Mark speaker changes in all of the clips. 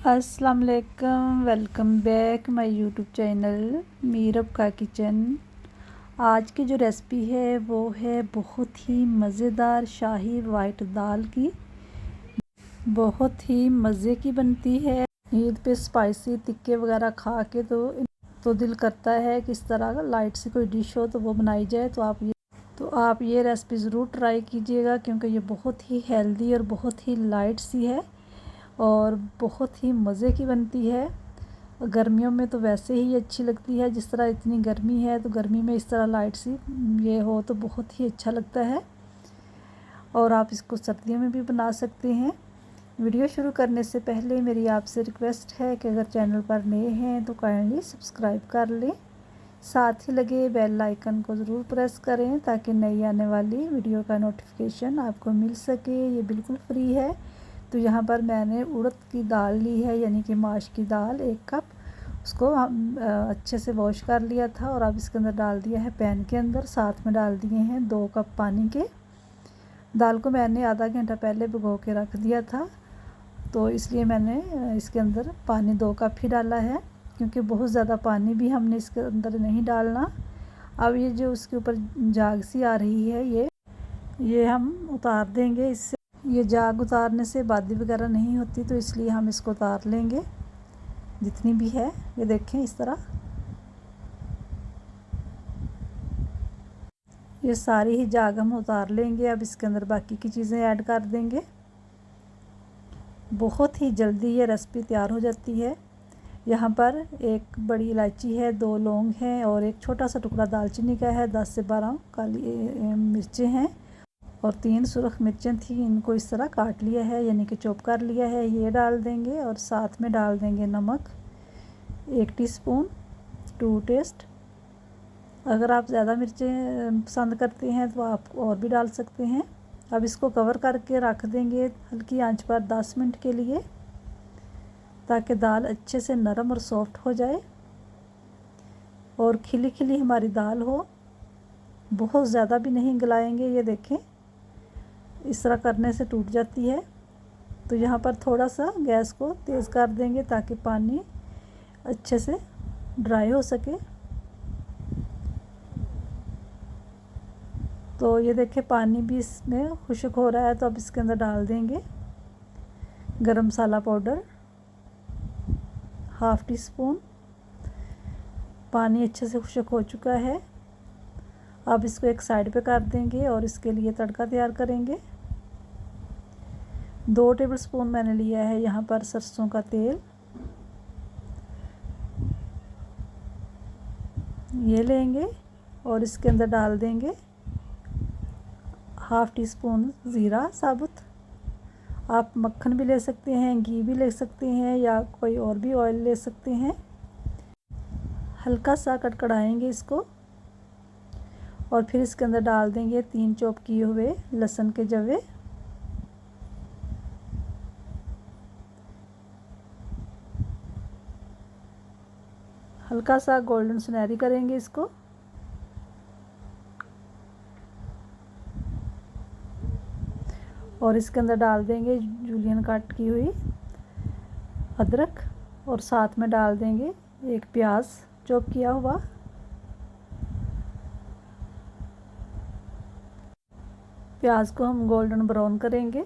Speaker 1: अस्सलाम वालेकुम, welcome back my YouTube channel Meerab का किचन। आज की जो रेसिपी है वो है बहुत ही मज़ेदार शाही वाइट दाल की। बहुत ही मज़े की बनती है। ईद पे स्पाइसी टिक्के वगैरह खा के तो दिल करता है कि इस तरह लाइट सी कोई डिश हो तो वो बनाई जाए। तो आप ये रेसिपी ज़रूर ट्राई कीजिएगा, क्योंकि ये बहुत ही हेल्दी और बहुत ही लाइट सी है और बहुत ही मज़े की बनती है। गर्मियों में तो वैसे ही अच्छी लगती है, जिस तरह इतनी गर्मी है तो गर्मी में इस तरह लाइट सी ये हो तो बहुत ही अच्छा लगता है। और आप इसको सर्दियों में भी बना सकते हैं। वीडियो शुरू करने से पहले मेरी आपसे रिक्वेस्ट है कि अगर चैनल पर नए हैं तो काइंडली सब्सक्राइब कर लें, साथ ही लगे बेल आइकन को ज़रूर प्रेस करें ताकि नई आने वाली वीडियो का नोटिफिकेशन आपको मिल सके। ये बिल्कुल फ्री है। तो यहाँ पर मैंने उड़द की दाल ली है, यानी कि माश की दाल 1 कप। उसको हम अच्छे से वॉश कर लिया था और अब इसके अंदर डाल दिया है पैन के अंदर। साथ में डाल दिए हैं 2 कप पानी के। दाल को मैंने आधा घंटा पहले भिगो के रख दिया था, तो इसलिए मैंने इसके अंदर पानी 2 कप ही डाला है, क्योंकि बहुत ज़्यादा पानी भी हमने इसके अंदर नहीं डालना। अब ये जो उसके ऊपर झाग सी आ रही है ये हम उतार देंगे। इससे ये झाग उतारने से बादी वगैरह नहीं होती, तो इसलिए हम इसको उतार लेंगे जितनी भी है। ये देखें इस तरह ये सारी ही झाग हम उतार लेंगे। अब इसके अंदर बाकी की चीज़ें ऐड कर देंगे। बहुत ही जल्दी ये रेसिपी तैयार हो जाती है। यहाँ पर 1 बड़ी इलायची है, 2 लौंग हैं और एक छोटा सा टुकड़ा दालचीनी का है। 10 से 12 काली मिर्चें हैं और 3 सुरख मिर्चें थी, इनको इस तरह काट लिया है, यानी कि चॉप कर लिया है। ये डाल देंगे और साथ में डाल देंगे नमक 1 टीस्पून टू टेस्ट। अगर आप ज़्यादा मिर्चें पसंद करते हैं तो आप और भी डाल सकते हैं। अब इसको कवर करके रख देंगे हल्की आंच पर 10 मिनट के लिए, ताकि दाल अच्छे से नरम और सॉफ्ट हो जाए और खिली खिली हमारी दाल हो। बहुत ज़्यादा भी नहीं गलाएंगे। ये देखें इस तरह करने से टूट जाती है। तो यहाँ पर थोड़ा सा गैस को तेज़ कर देंगे ताकि पानी अच्छे से ड्राई हो सके। तो ये देखें पानी भी इसमें खुश्क हो रहा है, तो अब इसके अंदर डाल देंगे गरम मसाला पाउडर 1/2 टीस्पून। पानी अच्छे से खुश्क हो चुका है। अब इसको एक साइड पे कर देंगे और इसके लिए तड़का तैयार करेंगे। 2 टेबलस्पून मैंने लिया है यहाँ पर सरसों का तेल, ये लेंगे और इसके अंदर डाल देंगे 1/2 टीस्पून ज़ीरा साबुत। आप मक्खन भी ले सकते हैं, घी भी ले सकते हैं या कोई और भी ऑयल ले सकते हैं। हल्का सा कड़कड़ाएंगे इसको और फिर इसके अंदर डाल देंगे 3 चॉप किए हुए लहसुन के जवे। हल्का सा गोल्डन सुनहरी करेंगे इसको। और इसके अंदर डाल देंगे जूलियन कट की हुई अदरक और साथ में डाल देंगे 1 प्याज चॉप किया हुआ। प्याज को हम गोल्डन ब्राउन करेंगे।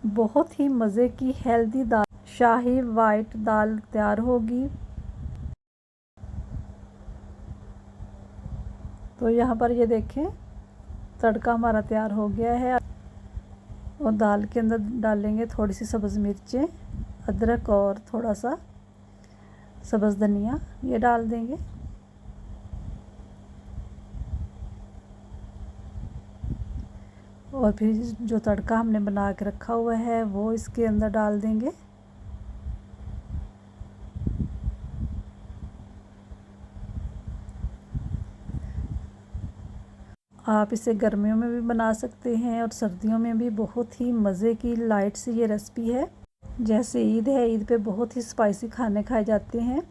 Speaker 1: बहुत ही मज़े की हेल्दी दाल शाही वाइट दाल तैयार होगी। तो यहाँ पर ये देखें तड़का हमारा तैयार हो गया है और दाल के अंदर डालेंगे थोड़ी सी सब्ज़ मिर्चें, अदरक और थोड़ा सा सब्ज़ धनिया, ये डाल देंगे। और फिर जो तड़का हमने बना के रखा हुआ है वो इसके अंदर डाल देंगे। आप इसे गर्मियों में भी बना सकते हैं और सर्दियों में भी। बहुत ही मज़े की लाइट सी ये रेसिपी है। जैसे ईद है, ईद पे बहुत ही स्पाइसी खाने खाए जाते हैं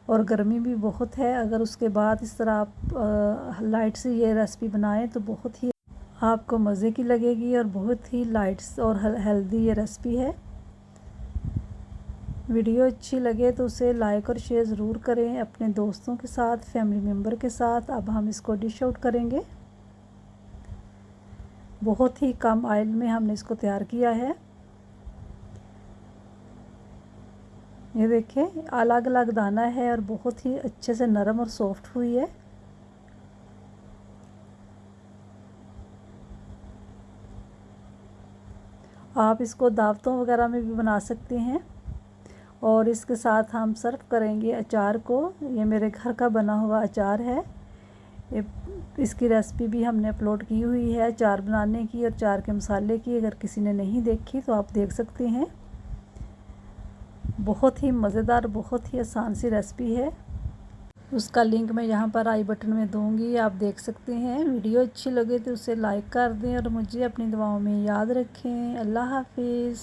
Speaker 1: और गर्मी भी बहुत है। अगर उसके बाद इस तरह आप लाइट सी ये रेसिपी बनाएं तो बहुत ही आपको मज़े की लगेगी और बहुत ही लाइट्स और हेल्दी ये रेसिपी है। वीडियो अच्छी लगे तो उसे लाइक और शेयर ज़रूर करें अपने दोस्तों के साथ, फैमिली मेम्बर के साथ। अब हम इसको डिश आउट करेंगे। बहुत ही कम ऑयल में हमने इसको तैयार किया है। ये देखें, अलग अलग दाना है और बहुत ही अच्छे से नरम और सॉफ्ट हुई है। आप इसको दावतों वगैरह में भी बना सकते हैं। और इसके साथ हम सर्व करेंगे अचार को। ये मेरे घर का बना हुआ अचार है। इसकी रेसिपी भी हमने अपलोड की हुई है, अचार बनाने की और अचार के मसाले की। अगर किसी ने नहीं देखी तो आप देख सकते हैं। बहुत ही मज़ेदार, बहुत ही आसान सी रेसिपी है। उसका लिंक मैं यहाँ पर आई बटन में दूँगी, आप देख सकते हैं। वीडियो अच्छी लगे तो उसे लाइक कर दें और मुझे अपनी दुआओं में याद रखें। अल्लाह हाफिज़।